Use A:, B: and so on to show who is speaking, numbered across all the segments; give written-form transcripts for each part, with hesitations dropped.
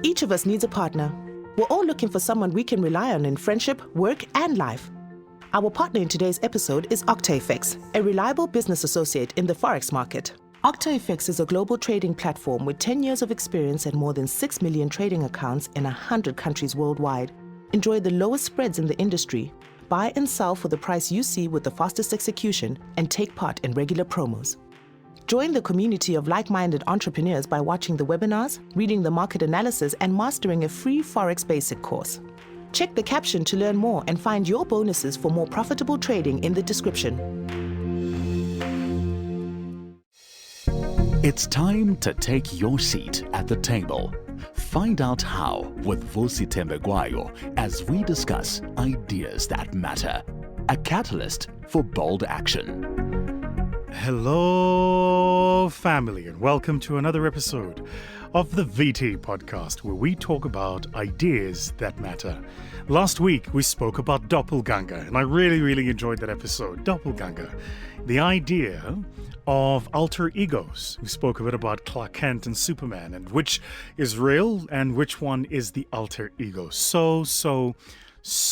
A: Each of us needs a partner. We're all looking for someone we can rely on in friendship, work, and life. Our partner in today's episode is Octafex, a reliable business associate in the Forex market. Octafex is a global trading platform with 10 years of experience and more than 6 million trading accounts in 100 countries worldwide. Enjoy the lowest spreads in the industry. Buy and sell for the price you see with the fastest execution and take part in regular promos. Join the community of like-minded entrepreneurs by watching the webinars, reading the market analysis, and mastering a free Forex basic course. Check the caption to learn more and find your bonuses for more profitable trading in the description.
B: It's time to take your seat at the table. Find out how with Vusi Thembekwayo as we discuss ideas that matter. A catalyst for bold action.
C: Hello, family, and welcome to another episode of the VT podcast, where we talk about ideas that matter. Last week, we spoke about doppelganger, and I really enjoyed that episode. Doppelganger, the idea of alter egos. We spoke a bit about Clark Kent and Superman, and which is real and which one is the alter ego. So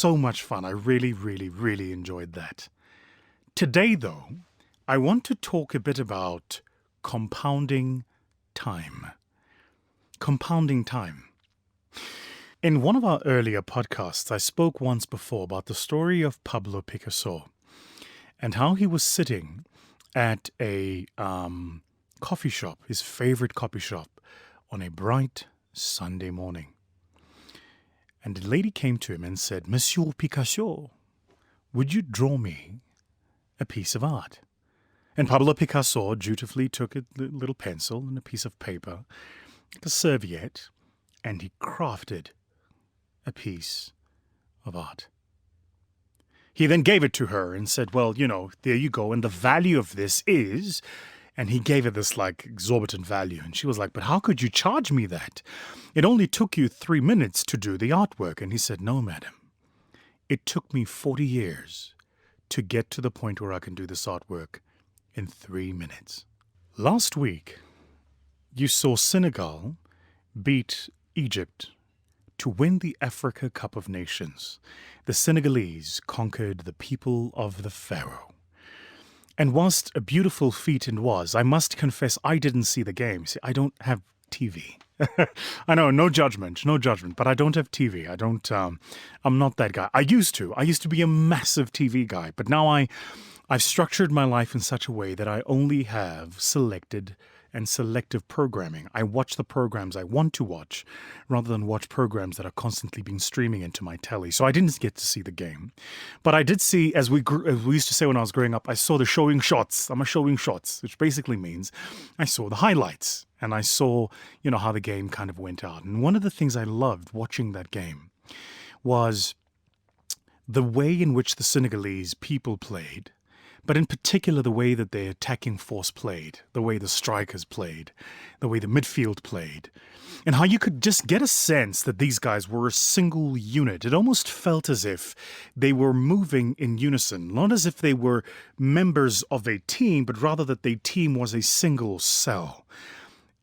C: much fun. I really enjoyed that. Today, though, I want to talk a bit about compounding time. Compounding time. In one of our earlier podcasts, I spoke once before about the story of Pablo Picasso and how he was sitting at a coffee shop, his favorite coffee shop, on a bright Sunday morning. And a lady came to him and said, "Monsieur Picasso, would you draw me a piece of art?" And Pablo Picasso dutifully took a little pencil and a piece of paper, a serviette, and he crafted a piece of art. He then gave it to her and said, "Well, there you go. And the value of this is," and he gave it this exorbitant value. And she was like, "But how could you charge me that? It only took you 3 minutes to do the artwork." And he said, "No, madam. It took me 40 years to get to the point where I can do this artwork in 3 minutes." Last week, you saw Senegal beat Egypt to win the Africa Cup of Nations. The Senegalese conquered the people of the Pharaoh. And whilst a beautiful feat it was, I must confess I didn't see the game. See, I don't have TV. I know, no judgment, but I don't have TV. I'm not that guy. I used to be a massive TV guy, but now I've structured my life in such a way that I only have selected and selective programming. I watch the programs I want to watch rather than watch programs that are constantly being streaming into my telly. So I didn't get to see the game. But I did see, as we used to say when I was growing up, I saw the showing shots. I'm a showing shots, which basically means I saw the highlights and I saw, how the game kind of went out. And one of the things I loved watching that game was the way in which the Senegalese people played, but in particular the way that their attacking force played, the way the strikers played, the way the midfield played, and how you could just get a sense that these guys were a single unit. It almost felt as if they were moving in unison, not as if they were members of a team, but rather that the team was a single cell.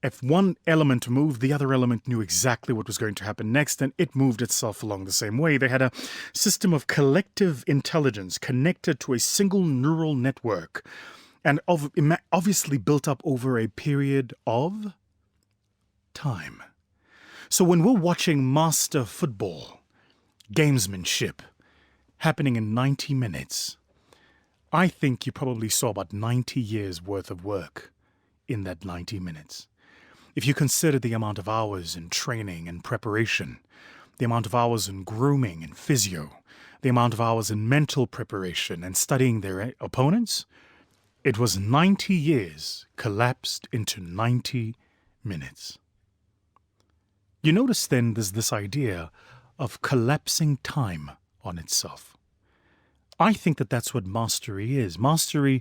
C: If one element moved, the other element knew exactly what was going to happen next, and it moved itself along the same way. They had a system of collective intelligence connected to a single neural network, and obviously built up over a period of time. So when we're watching master football, gamesmanship, happening in 90 minutes, I think you probably saw about 90 years worth of work in that 90 minutes. If you consider the amount of hours in training and preparation, the amount of hours in grooming and physio, the amount of hours in mental preparation and studying their opponents, it was 90 years collapsed into 90 minutes. You notice then there's this idea of collapsing time on itself. I think that that's what mastery is. Mastery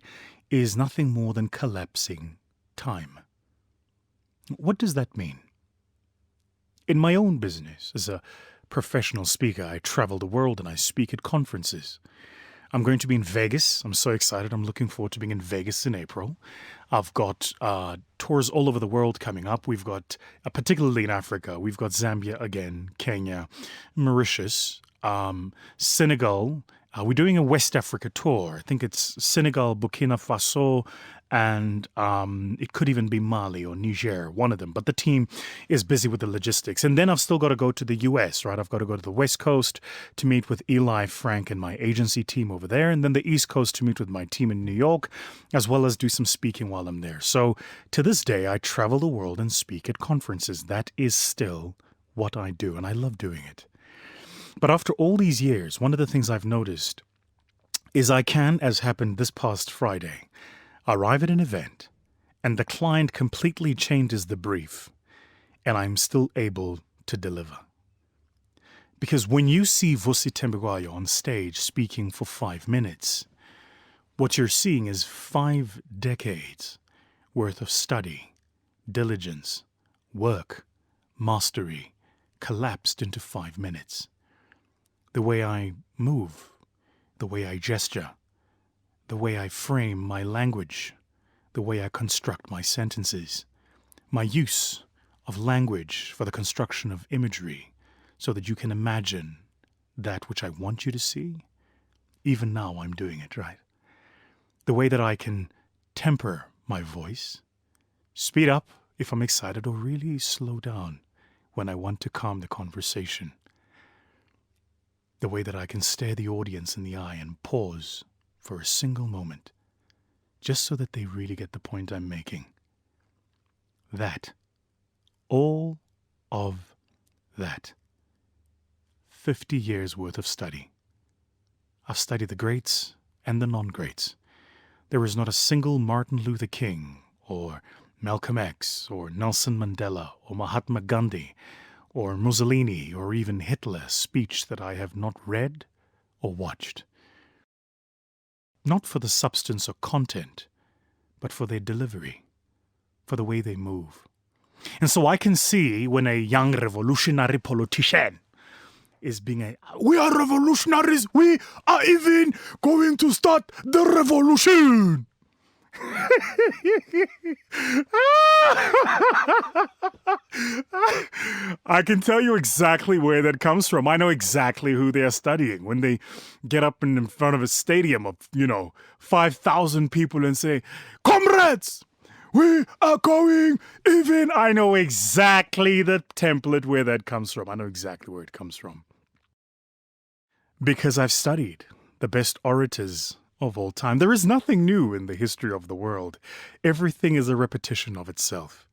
C: is nothing more than collapsing time. What does that mean? In my own business, as a professional speaker, I travel the world and I speak at conferences. I'm going to be in Vegas. I'm so excited. I'm looking forward to being in Vegas in April. I've got tours all over the world coming up. We've got, particularly in Africa, we've got Zambia again, Kenya, Mauritius, Senegal. We're doing a West Africa tour. I think it's Senegal, Burkina Faso, and it could even be Mali or Niger, one of them. But the team is busy with the logistics. And then I've still got to go to the US, right? I've got to go to the West Coast to meet with Eli, Frank, and my agency team over there. And then the East Coast to meet with my team in New York, as well as do some speaking while I'm there. So to this day, I travel the world and speak at conferences. That is still what I do, and I love doing it. But after all these years, one of the things I've noticed is I can, as happened this past Friday, arrive at an event and the client completely changes the brief and I'm still able to deliver. Because when you see Vusi Thembekwayo on stage speaking for 5 minutes, what you're seeing is 5 decades worth of study, diligence, work, mastery, collapsed into 5 minutes. The way I move, the way I gesture, the way I frame my language, the way I construct my sentences, my use of language for the construction of imagery so that you can imagine that which I want you to see. Even now I'm doing it, right? The way that I can temper my voice, speed up if I'm excited, or really slow down when I want to calm the conversation. The way that I can stare the audience in the eye and pause for a single moment, just so that they really get the point I'm making. That, all of that, 50 years worth of study. I've studied the greats and the non-greats. There is not a single Martin Luther King, or Malcolm X, or Nelson Mandela, or Mahatma Gandhi, or Mussolini, or even Hitler speech that I have not read or watched. Not for the substance or content, but for their delivery, for the way they move. And so I can see when a young revolutionary politician is being we are revolutionaries, we are even going to start the revolution. I can tell you exactly where that comes from. I know exactly who they're studying. When they get up in front of a stadium of, 5,000 people and say, "Comrades, we are going even." I know exactly the template where that comes from. I know exactly where it comes from. Because I've studied the best orators of all time. There is nothing new in the history of the world. Everything is a repetition of itself.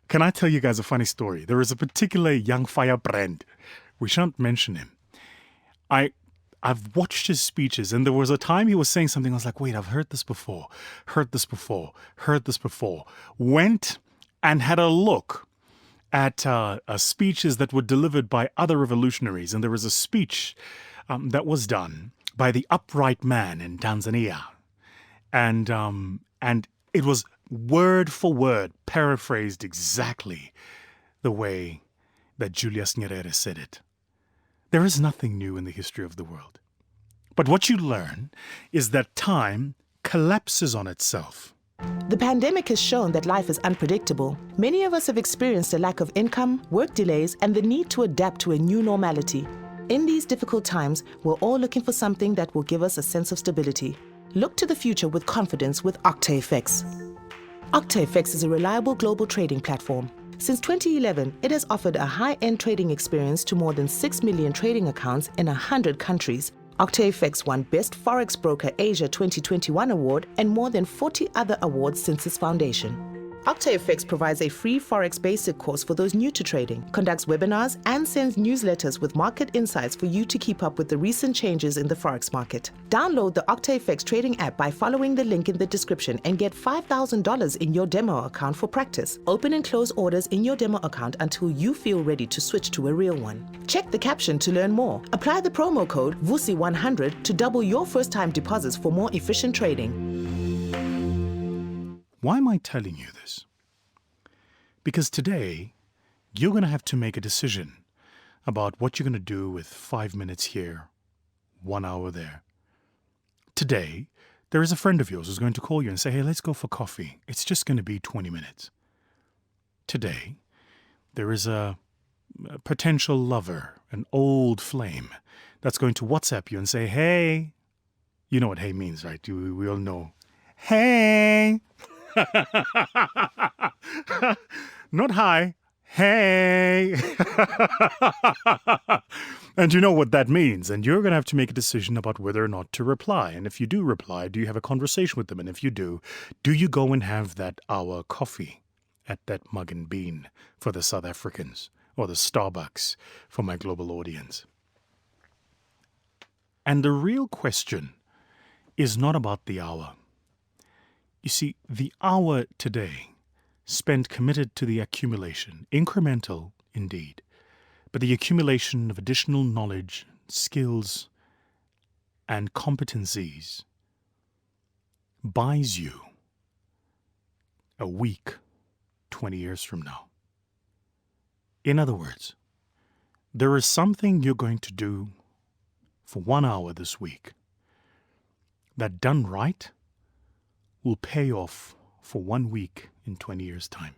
C: Can I tell you guys a funny story? There is a particular young firebrand. We shan't mention him. I've watched his speeches, and there was a time he was saying something. I was like, wait, I've heard this before. Went and had a look at speeches that were delivered by other revolutionaries. And there was a speech that was done by the upright man in Tanzania. And it was word for word paraphrased exactly the way that Julius Nyerere said it. There is nothing new in the history of the world. But what you learn is that time collapses on itself.
A: The pandemic has shown that life is unpredictable. Many of us have experienced a lack of income, work delays, and the need to adapt to a new normality. In these difficult times, we're all looking for something that will give us a sense of stability. Look to the future with confidence with Octafex. Octafex is a reliable global trading platform. Since 2011, it has offered a high-end trading experience to more than 6 million trading accounts in 100 countries. Octafex won Best Forex Broker Asia 2021 award and more than 40 other awards since its foundation. Octafex provides a free Forex basic course for those new to trading, conducts webinars, and sends newsletters with market insights for you to keep up with the recent changes in the Forex market. Download the Octafex trading app by following the link in the description and get $5,000 in your demo account for practice. Open and close orders in your demo account until you feel ready to switch to a real one. Check the caption to learn more. Apply the promo code VUSI100 to double your first-time deposits for more efficient trading.
C: Why am I telling you this? Because today, you're going to have to make a decision about what you're going to do with 5 minutes here, 1 hour there. today, there is a friend of yours who's going to call you and say, hey, let's go for coffee. It's just going to be 20 minutes. Today, there is a potential lover, an old flame, that's going to WhatsApp you and say, hey, you know what hey means, right? We all know. Hey! Not hi. Hey! And you know what that means. And you're going to have to make a decision about whether or not to reply. And if you do reply, do you have a conversation with them? And if you do you go and have that hour coffee at that Mug and Bean for the South Africans, or the Starbucks for my global audience? And the real question is not about the hour. You see, the hour today spent committed to the accumulation, incremental indeed, but the accumulation of additional knowledge, skills, and competencies buys you a week 20 years from now. In other words, there is something you're going to do for 1 hour this week that, done right, will pay off for 1 week in 20 years' time.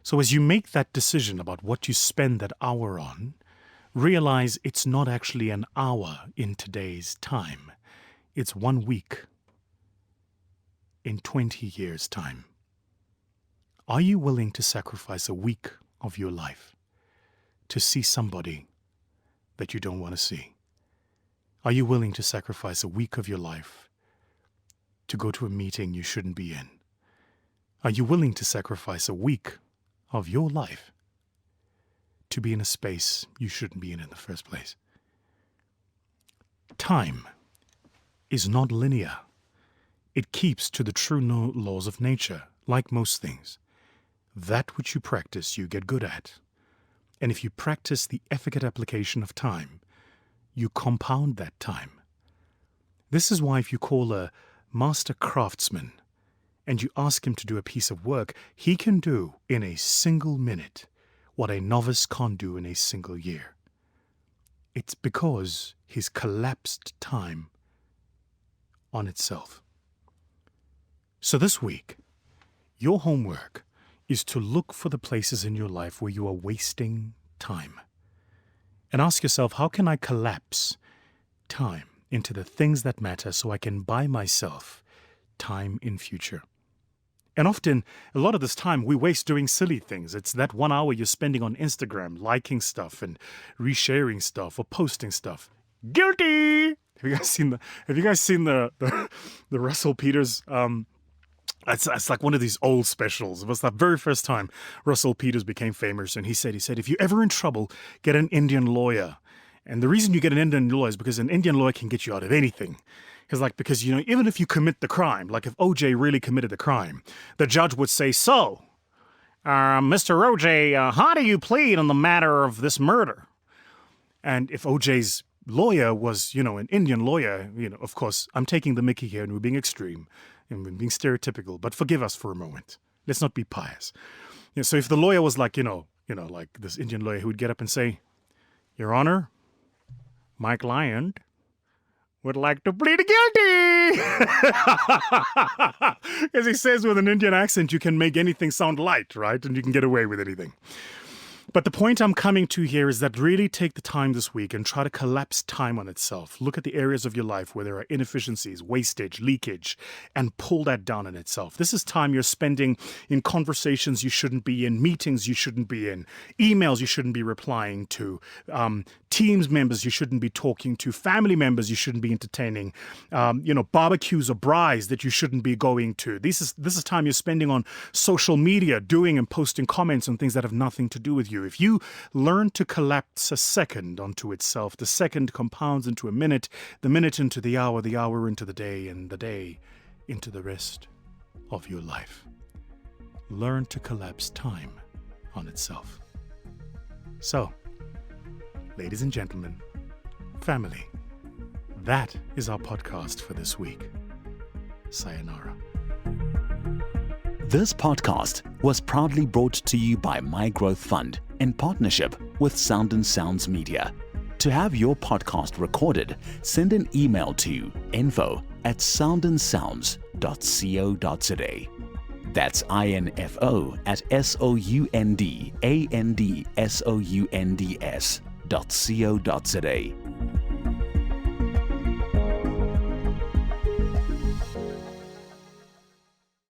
C: So as you make that decision about what you spend that hour on, realize it's not actually an hour in today's time. It's 1 week in 20 years' time. Are you willing to sacrifice a week of your life to see somebody that you don't want to see? Are you willing to sacrifice a week of your life to go to a meeting you shouldn't be in? Are you willing to sacrifice a week of your life to be in a space you shouldn't be in the first place? Time is not linear. It keeps to the true laws of nature, like most things. That which you practice, you get good at. And if you practice the efficient application of time, you compound that time. This is why if you call a master craftsman and you ask him to do a piece of work, he can do in a single minute what a novice can't do in a single year. It's because he's collapsed time on itself. So this week, your homework is to look for the places in your life where you are wasting time. And ask yourself, how can I collapse time into the things that matter so I can buy myself time in future? And often, a lot of this time we waste doing silly things. It's that 1 hour you're spending on Instagram, liking stuff and resharing stuff or posting stuff. Guilty! Have you guys seen the Russell Peters? It's like one of these old specials. It was the very first time Russell Peters became famous, and he said, if you're ever in trouble, get an Indian lawyer. And the reason you get an Indian lawyer is because an Indian lawyer can get you out of anything. Because even if you commit the crime, like if OJ really committed the crime, the judge would say, so, Mr. OJ, how do you plead on the matter of this murder? And if OJ's lawyer was, an Indian lawyer, of course, I'm taking the mickey here and we're being extreme and we're being stereotypical, but forgive us for a moment. Let's not be pious. So if the lawyer was like, like this Indian lawyer who would get up and say, Your Honor, my client would like to plead guilty. As he says with an Indian accent, you can make anything sound light, right? And you can get away with anything. But the point I'm coming to here is that really take the time this week and try to collapse time on itself. Look at the areas of your life where there are inefficiencies, wastage, leakage, and pull that down on itself. This is time you're spending in conversations you shouldn't be in, meetings you shouldn't be in, emails you shouldn't be replying to, teams members you shouldn't be talking to, family members you shouldn't be entertaining, barbecues or braais that you shouldn't be going to. This is time you're spending on social media, doing and posting comments on things that have nothing to do with you. If you learn to collapse a second onto itself, the second compounds into a minute, the minute into the hour into the day, and the day into the rest of your life. Learn to collapse time on itself. So, ladies and gentlemen, family, that is our podcast for this week. Sayonara.
B: This podcast was proudly brought to you by My Growth Fund in partnership with Sound and Sounds Media. To have your podcast recorded, send an email to info@soundandsounds.co.za. That's info@soundandsounds.co.za.